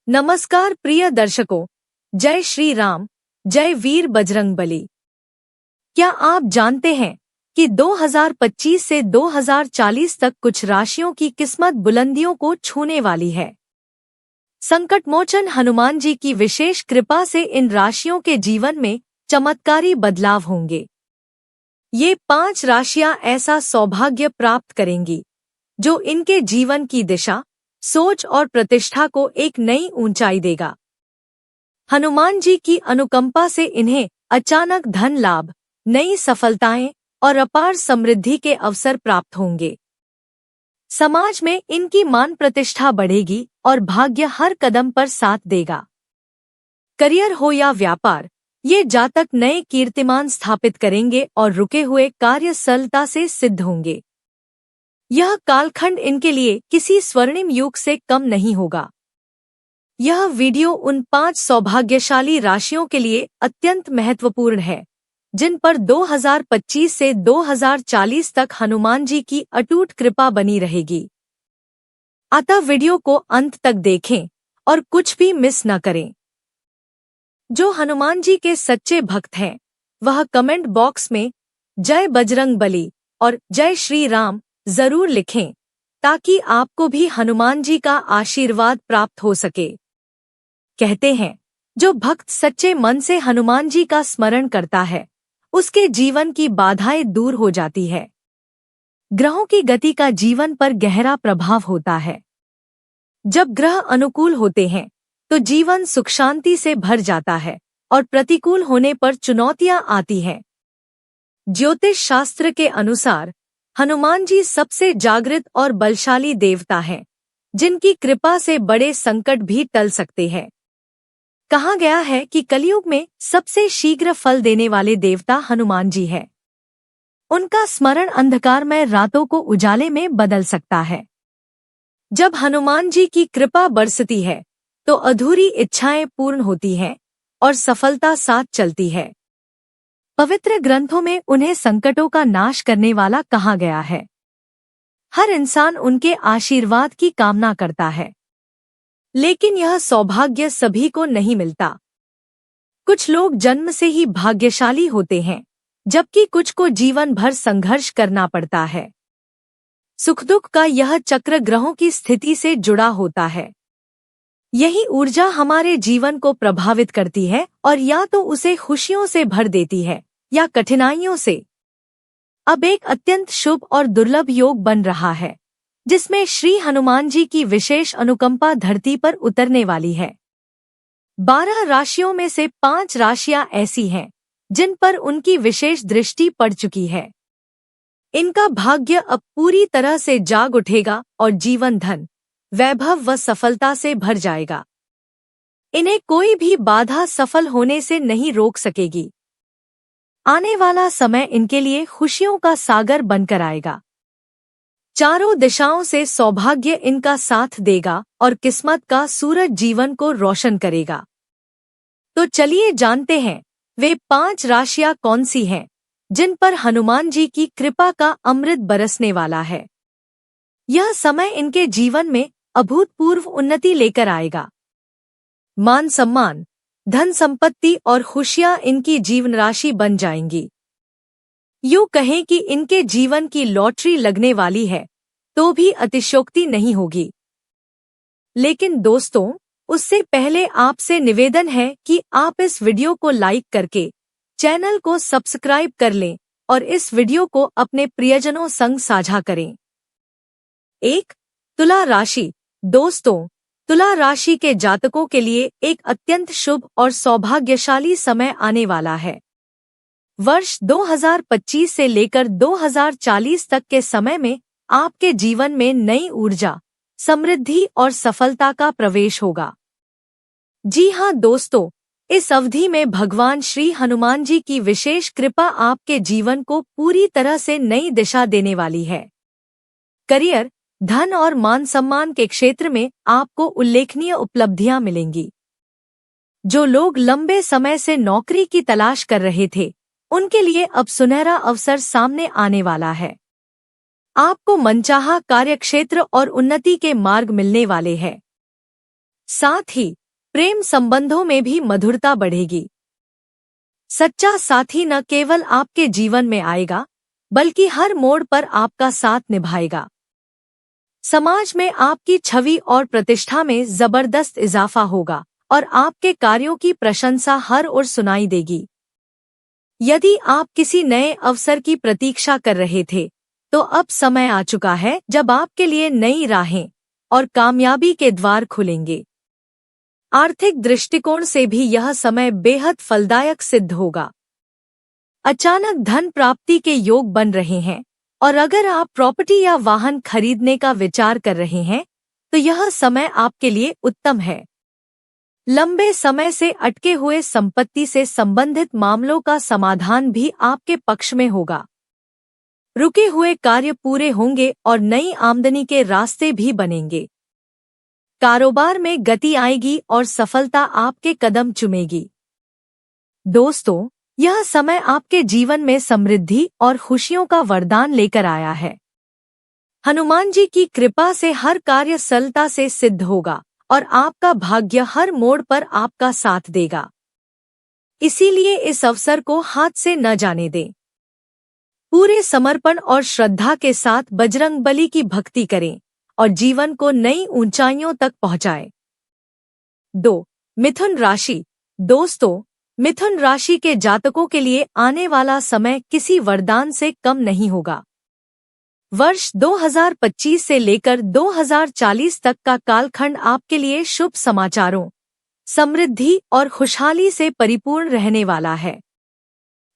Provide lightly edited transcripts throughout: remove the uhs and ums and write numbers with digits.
नमस्कार प्रिय दर्शकों, जय श्री राम, जय वीर बजरंगबली। क्या आप जानते हैं कि 2025 से 2040 तक कुछ राशियों की किस्मत बुलंदियों को छूने वाली है। संकटमोचन हनुमान जी की विशेष कृपा से इन राशियों के जीवन में चमत्कारी बदलाव होंगे। ये 5 राशियां ऐसा सौभाग्य प्राप्त करेंगी जो इनके जीवन की दिशा, सोच और प्रतिष्ठा को एक नई ऊंचाई देगा। हनुमान जी की अनुकंपा से इन्हें अचानक धन लाभ, नई सफलताएं और अपार समृद्धि के अवसर प्राप्त होंगे। समाज में इनकी मान प्रतिष्ठा बढ़ेगी और भाग्य हर कदम पर साथ देगा। करियर हो या व्यापार, ये जातक नए कीर्तिमान स्थापित करेंगे और रुके हुए कार्य सरलता से सिद्ध होंगे। यह कालखंड इनके लिए किसी स्वर्णिम युग से कम नहीं होगा। यह वीडियो उन 5 सौभाग्यशाली राशियों के लिए अत्यंत महत्वपूर्ण है जिन पर 2025 से 2040 तक हनुमान जी की अटूट कृपा बनी रहेगी। अतः वीडियो को अंत तक देखें और कुछ भी मिस न करें। जो हनुमान जी के सच्चे भक्त हैं, वह कमेंट बॉक्स में जय बजरंगबली और जय श्री राम जरूर लिखें ताकि आपको भी हनुमान जी का आशीर्वाद प्राप्त हो सके। कहते हैं, जो भक्त सच्चे मन से हनुमान जी का स्मरण करता है, उसके जीवन की बाधाएं दूर हो जाती है। ग्रहों की गति का जीवन पर गहरा प्रभाव होता है। जब ग्रह अनुकूल होते हैं, तो जीवन सुख शांति से भर जाता है और प्रतिकूल होने पर चुनौतियां आती हैं। ज्योतिष शास्त्र के अनुसार हनुमान जी सबसे जागृत और बलशाली देवता हैं, जिनकी कृपा से बड़े संकट भी टल सकते हैं। कहा गया है कि कलयुग में सबसे शीघ्र फल देने वाले देवता हनुमान जी हैं। उनका स्मरण अंधकारमय रातों को उजाले में बदल सकता है। जब हनुमान जी की कृपा बरसती है, तो अधूरी इच्छाएं पूर्ण होती हैं और सफलता साथ चलती है। पवित्र ग्रंथों में उन्हें संकटों का नाश करने वाला कहा गया है। हर इंसान उनके आशीर्वाद की कामना करता है, लेकिन यह सौभाग्य सभी को नहीं मिलता। कुछ लोग जन्म से ही भाग्यशाली होते हैं, जबकि कुछ को जीवन भर संघर्ष करना पड़ता है। सुख दुख का यह चक्र ग्रहों की स्थिति से जुड़ा होता है। यही ऊर्जा हमारे जीवन को प्रभावित करती है और या तो उसे खुशियों से भर देती है या कठिनाइयों से। अब एक अत्यंत शुभ और दुर्लभ योग बन रहा है, जिसमें श्री हनुमान जी की विशेष अनुकंपा धरती पर उतरने वाली है। 12 राशियों में से 5 राशियां ऐसी हैं जिन पर उनकी विशेष दृष्टि पड़ चुकी है। इनका भाग्य अब पूरी तरह से जाग उठेगा और जीवन धन, वैभव व सफलता से भर जाएगा। इन्हें कोई भी बाधा सफल होने से नहीं रोक सकेगी। आने वाला समय इनके लिए खुशियों का सागर बनकर आएगा। चारों दिशाओं से सौभाग्य इनका साथ देगा और किस्मत का सूरज जीवन को रोशन करेगा। तो चलिए जानते हैं वे 5 राशियां कौन सी हैं जिन पर हनुमान जी की कृपा का अमृत बरसने वाला है। यह समय इनके जीवन में अभूतपूर्व उन्नति लेकर आएगा। मान सम्मान, धन संपत्ति और खुशियां इनकी जीवन राशि बन जाएंगी। यूं कहें कि इनके जीवन की लॉटरी लगने वाली है तो भी अतिशयोक्ति नहीं होगी। लेकिन दोस्तों, उससे पहले आपसे निवेदन है कि आप इस वीडियो को लाइक करके चैनल को सब्सक्राइब कर लें और इस वीडियो को अपने प्रियजनों संग साझा करें। 1. तुला राशि। दोस्तों, तुला राशि के जातकों के लिए एक अत्यंत शुभ और सौभाग्यशाली समय आने वाला है। वर्ष 2025 से लेकर 2040 तक के समय में आपके जीवन में नई ऊर्जा, समृद्धि और सफलता का प्रवेश होगा। जी हां दोस्तों, इस अवधि में भगवान श्री हनुमान जी की विशेष कृपा आपके जीवन को पूरी तरह से नई दिशा देने वाली है। करियर, धन और मान सम्मान के क्षेत्र में आपको उल्लेखनीय उपलब्धियां मिलेंगी। जो लोग लंबे समय से नौकरी की तलाश कर रहे थे, उनके लिए अब सुनहरा अवसर सामने आने वाला है। आपको मनचाहा कार्यक्षेत्र और उन्नति के मार्ग मिलने वाले हैं। साथ ही प्रेम संबंधों में भी मधुरता बढ़ेगी। सच्चा साथी न केवल आपके जीवन में आएगा, बल्कि हर मोड़ पर आपका साथ निभाएगा। समाज में आपकी छवि और प्रतिष्ठा में जबरदस्त इजाफा होगा और आपके कार्यों की प्रशंसा हर ओर सुनाई देगी। यदि आप किसी नए अवसर की प्रतीक्षा कर रहे थे, तो अब समय आ चुका है जब आपके लिए नई राहें और कामयाबी के द्वार खुलेंगे। आर्थिक दृष्टिकोण से भी यह समय बेहद फलदायक सिद्ध होगा। अचानक धन प्राप्ति के योग बन रहे हैं और अगर आप प्रॉपर्टी या वाहन खरीदने का विचार कर रहे हैं, तो यह समय आपके लिए उत्तम है। लंबे समय से अटके हुए संपत्ति से संबंधित मामलों का समाधान भी आपके पक्ष में होगा। रुके हुए कार्य पूरे होंगे और नई आमदनी के रास्ते भी बनेंगे। कारोबार में गति आएगी और सफलता आपके कदम चूमेगी। दोस्तों, यह समय आपके जीवन में समृद्धि और खुशियों का वरदान लेकर आया है। हनुमान जी की कृपा से हर कार्य सरलता से सिद्ध होगा और आपका भाग्य हर मोड़ पर आपका साथ देगा। इसीलिए इस अवसर को हाथ से न जाने दें। पूरे समर्पण और श्रद्धा के साथ बजरंगबली की भक्ति करें और जीवन को नई ऊंचाइयों तक पहुंचाएं। 2. मिथुन राशि। दोस्तों, मिथुन राशि के जातकों के लिए आने वाला समय किसी वरदान से कम नहीं होगा। वर्ष 2025 से लेकर 2040 तक का कालखंड आपके लिए शुभ समाचारों, समृद्धि और खुशहाली से परिपूर्ण रहने वाला है।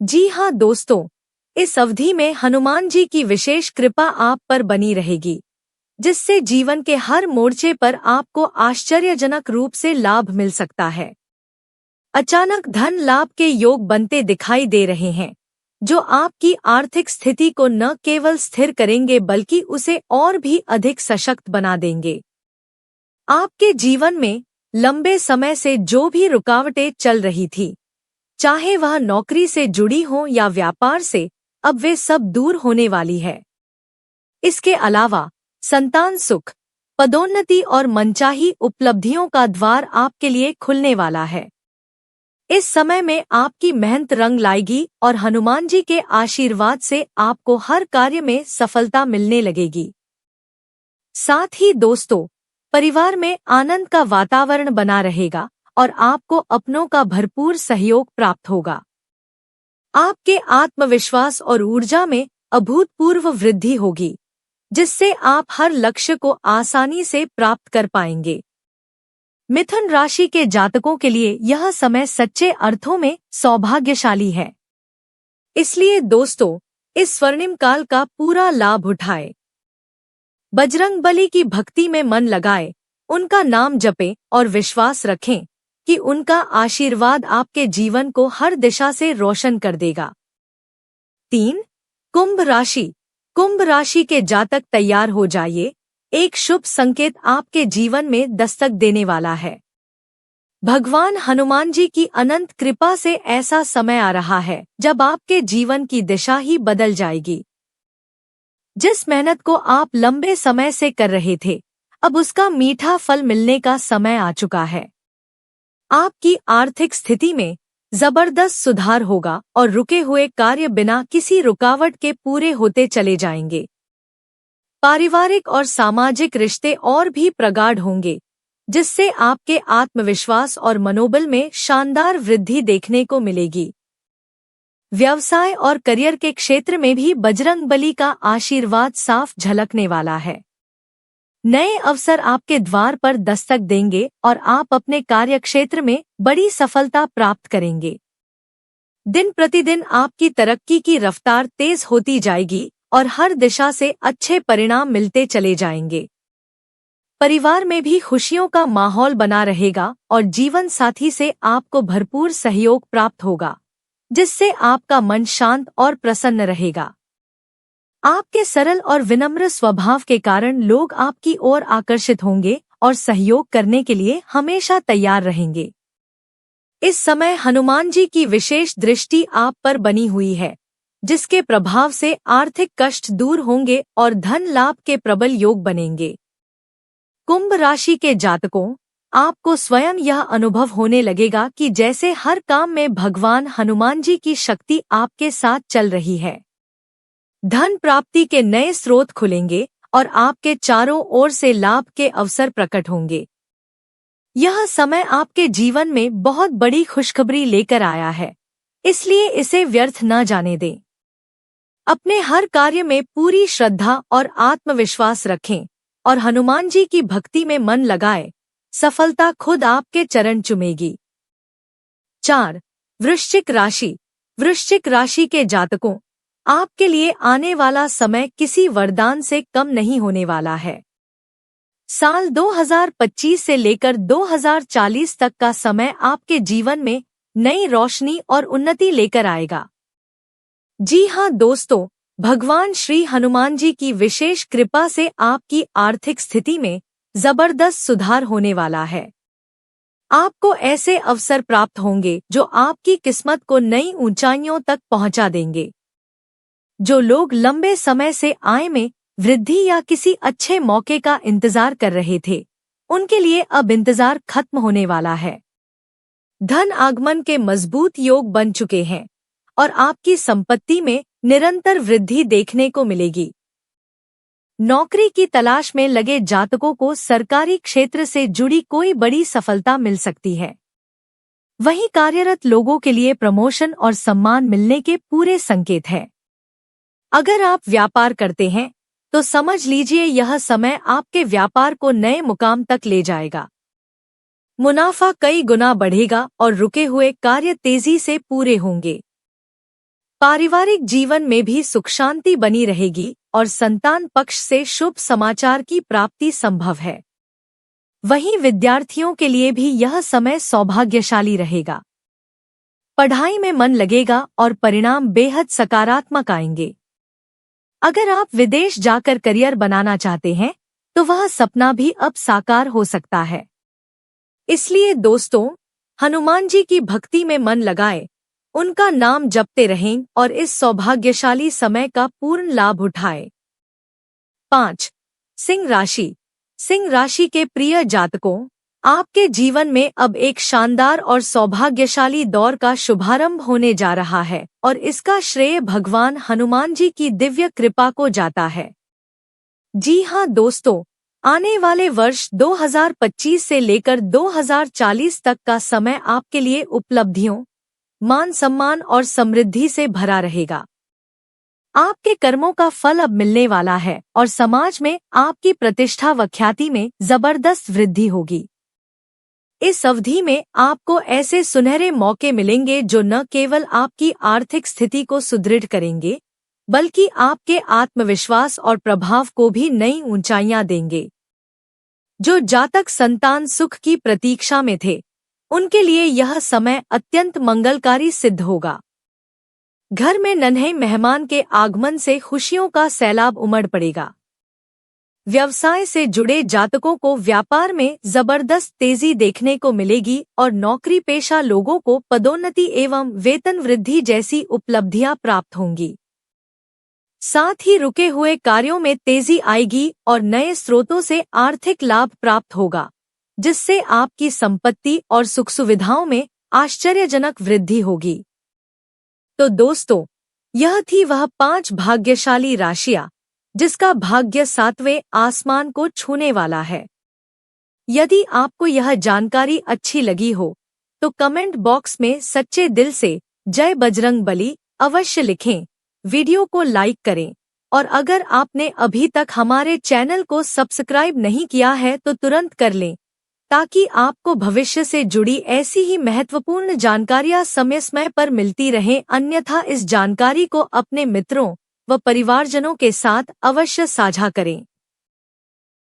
जी हां दोस्तों, इस अवधि में हनुमान जी की विशेष कृपा आप पर बनी रहेगी, जिससे जीवन के हर मोर्चे पर आपको आश्चर्यजनक रूप से लाभ मिल सकता है। अचानक धन लाभ के योग बनते दिखाई दे रहे हैं, जो आपकी आर्थिक स्थिति को न केवल स्थिर करेंगे बल्कि उसे और भी अधिक सशक्त बना देंगे। आपके जीवन में लंबे समय से जो भी रुकावटें चल रही थी, चाहे वह नौकरी से जुड़ी हो या व्यापार से, अब वे सब दूर होने वाली है। इसके अलावा संतान सुख, पदोन्नति और मनचाही उपलब्धियों का द्वार आपके लिए खुलने वाला है। इस समय में आपकी मेहनत रंग लाएगी और हनुमान जी के आशीर्वाद से आपको हर कार्य में सफलता मिलने लगेगी। साथ ही दोस्तों, परिवार में आनंद का वातावरण बना रहेगा और आपको अपनों का भरपूर सहयोग प्राप्त होगा। आपके आत्मविश्वास और ऊर्जा में अभूतपूर्व वृद्धि होगी, जिससे आप हर लक्ष्य को आसानी से प्राप्त कर पाएंगे। मिथुन राशि के जातकों के लिए यह समय सच्चे अर्थों में सौभाग्यशाली है। इसलिए दोस्तों, इस स्वर्णिम काल का पूरा लाभ उठाएं। बजरंगबली की भक्ति में मन लगाएं, उनका नाम जपें और विश्वास रखें कि उनका आशीर्वाद आपके जीवन को हर दिशा से रोशन कर देगा। 3. कुंभ राशि। कुंभ राशि के जातक तैयार हो जाइए, एक शुभ संकेत आपके जीवन में दस्तक देने वाला है। भगवान हनुमान जी की अनंत कृपा से ऐसा समय आ रहा है जब आपके जीवन की दिशा ही बदल जाएगी। जिस मेहनत को आप लंबे समय से कर रहे थे, अब उसका मीठा फल मिलने का समय आ चुका है। आपकी आर्थिक स्थिति में जबरदस्त सुधार होगा और रुके हुए कार्य बिना किसी रुकावट के पूरे होते चले जाएंगे। पारिवारिक और सामाजिक रिश्ते और भी प्रगाढ़ होंगे, जिससे आपके आत्मविश्वास और मनोबल में शानदार वृद्धि देखने को मिलेगी। व्यवसाय और करियर के क्षेत्र में भी बजरंगबली का आशीर्वाद साफ झलकने वाला है। नए अवसर आपके द्वार पर दस्तक देंगे और आप अपने कार्यक्षेत्र में बड़ी सफलता प्राप्त करेंगे। दिन प्रतिदिन आपकी तरक्की की रफ्तार तेज होती जाएगी और हर दिशा से अच्छे परिणाम मिलते चले जाएंगे। परिवार में भी खुशियों का माहौल बना रहेगा और जीवन साथी से आपको भरपूर सहयोग प्राप्त होगा, जिससे आपका मन शांत और प्रसन्न रहेगा। आपके सरल और विनम्र स्वभाव के कारण लोग आपकी ओर आकर्षित होंगे और सहयोग करने के लिए हमेशा तैयार रहेंगे। इस समय हनुमान जी की विशेष दृष्टि आप पर बनी हुई है, जिसके प्रभाव से आर्थिक कष्ट दूर होंगे और धन लाभ के प्रबल योग बनेंगे। कुंभ राशि के जातकों, आपको स्वयं यह अनुभव होने लगेगा कि जैसे हर काम में भगवान हनुमान जी की शक्ति आपके साथ चल रही है। धन प्राप्ति के नए स्रोत खुलेंगे और आपके चारों ओर से लाभ के अवसर प्रकट होंगे। यह समय आपके जीवन में बहुत बड़ी खुशखबरी लेकर आया है, इसलिए इसे व्यर्थ न जाने दें। अपने हर कार्य में पूरी श्रद्धा और आत्मविश्वास रखें और हनुमान जी की भक्ति में मन लगाएं। सफलता खुद आपके चरण चूमेगी। 4. वृश्चिक राशि। वृश्चिक राशि के जातकों, आपके लिए आने वाला समय किसी वरदान से कम नहीं होने वाला है। साल 2025 से लेकर 2040 तक का समय आपके जीवन में नई रोशनी और उन्नति लेकर आएगा। जी हाँ दोस्तों, भगवान श्री हनुमान जी की विशेष कृपा से आपकी आर्थिक स्थिति में जबरदस्त सुधार होने वाला है। आपको ऐसे अवसर प्राप्त होंगे जो आपकी किस्मत को नई ऊंचाइयों तक पहुंचा देंगे। जो लोग लंबे समय से आय में वृद्धि या किसी अच्छे मौके का इंतजार कर रहे थे, उनके लिए अब इंतजार खत्म होने वाला है। धन आगमन के मजबूत योग बन चुके हैं और आपकी संपत्ति में निरंतर वृद्धि देखने को मिलेगी। नौकरी की तलाश में लगे जातकों को सरकारी क्षेत्र से जुड़ी कोई बड़ी सफलता मिल सकती है। वहीं कार्यरत लोगों के लिए प्रमोशन और सम्मान मिलने के पूरे संकेत हैं। अगर आप व्यापार करते हैं तो समझ लीजिए यह समय आपके व्यापार को नए मुकाम तक ले जाएगा। मुनाफा कई गुना बढ़ेगा और रुके हुए कार्य तेजी से पूरे होंगे। पारिवारिक जीवन में भी सुख शांति बनी रहेगी और संतान पक्ष से शुभ समाचार की प्राप्ति संभव है। वहीं विद्यार्थियों के लिए भी यह समय सौभाग्यशाली रहेगा। पढ़ाई में मन लगेगा और परिणाम बेहद सकारात्मक आएंगे। अगर आप विदेश जाकर करियर बनाना चाहते हैं तो वह सपना भी अब साकार हो सकता है। इसलिए दोस्तों, हनुमान जी की भक्ति में मन लगाएं, उनका नाम जपते रहें और इस सौभाग्यशाली समय का पूर्ण लाभ उठाएं। 5. सिंह राशि। सिंह राशि के प्रिय जातकों, आपके जीवन में अब एक शानदार और सौभाग्यशाली दौर का शुभारंभ होने जा रहा है और इसका श्रेय भगवान हनुमान जी की दिव्य कृपा को जाता है। जी हाँ दोस्तों, आने वाले वर्ष 2025 से लेकर 2040 तक का समय आपके लिए उपलब्धियों, मान सम्मान और समृद्धि से भरा रहेगा। आपके कर्मों का फल अब मिलने वाला है और समाज में आपकी प्रतिष्ठा व ख्याति में जबरदस्त वृद्धि होगी। इस अवधि में आपको ऐसे सुनहरे मौके मिलेंगे जो न केवल आपकी आर्थिक स्थिति को सुदृढ़ करेंगे, बल्कि आपके आत्मविश्वास और प्रभाव को भी नई ऊंचाइयां देंगे। जो जातक संतान सुख की प्रतीक्षा में थे, उनके लिए यह समय अत्यंत मंगलकारी सिद्ध होगा। घर में नन्हे मेहमान के आगमन से खुशियों का सैलाब उमड़ पड़ेगा। व्यवसाय से जुड़े जातकों को व्यापार में जबरदस्त तेजी देखने को मिलेगी और नौकरी पेशा लोगों को पदोन्नति एवं वेतन वृद्धि जैसी उपलब्धियां प्राप्त होंगी। साथ ही रुके हुए कार्यों में तेजी आएगी और नए स्रोतों से आर्थिक लाभ प्राप्त होगा, जिससे आपकी संपत्ति और सुख सुविधाओं में आश्चर्यजनक वृद्धि होगी। तो दोस्तों, यह थी वह 5 भाग्यशाली राशियां जिसका भाग्य 7वें आसमान को छूने वाला है। यदि आपको यह जानकारी अच्छी लगी हो तो कमेंट बॉक्स में सच्चे दिल से जय बजरंगबली अवश्य लिखें, वीडियो को लाइक करें और अगर आपने अभी तक हमारे चैनल को सब्सक्राइब नहीं किया है तो तुरंत कर लें, ताकि आपको भविष्य से जुड़ी ऐसी ही महत्वपूर्ण जानकारियां समय समय पर मिलती रहें। अन्यथा इस जानकारी को अपने मित्रों व परिवारजनों के साथ अवश्य साझा करें।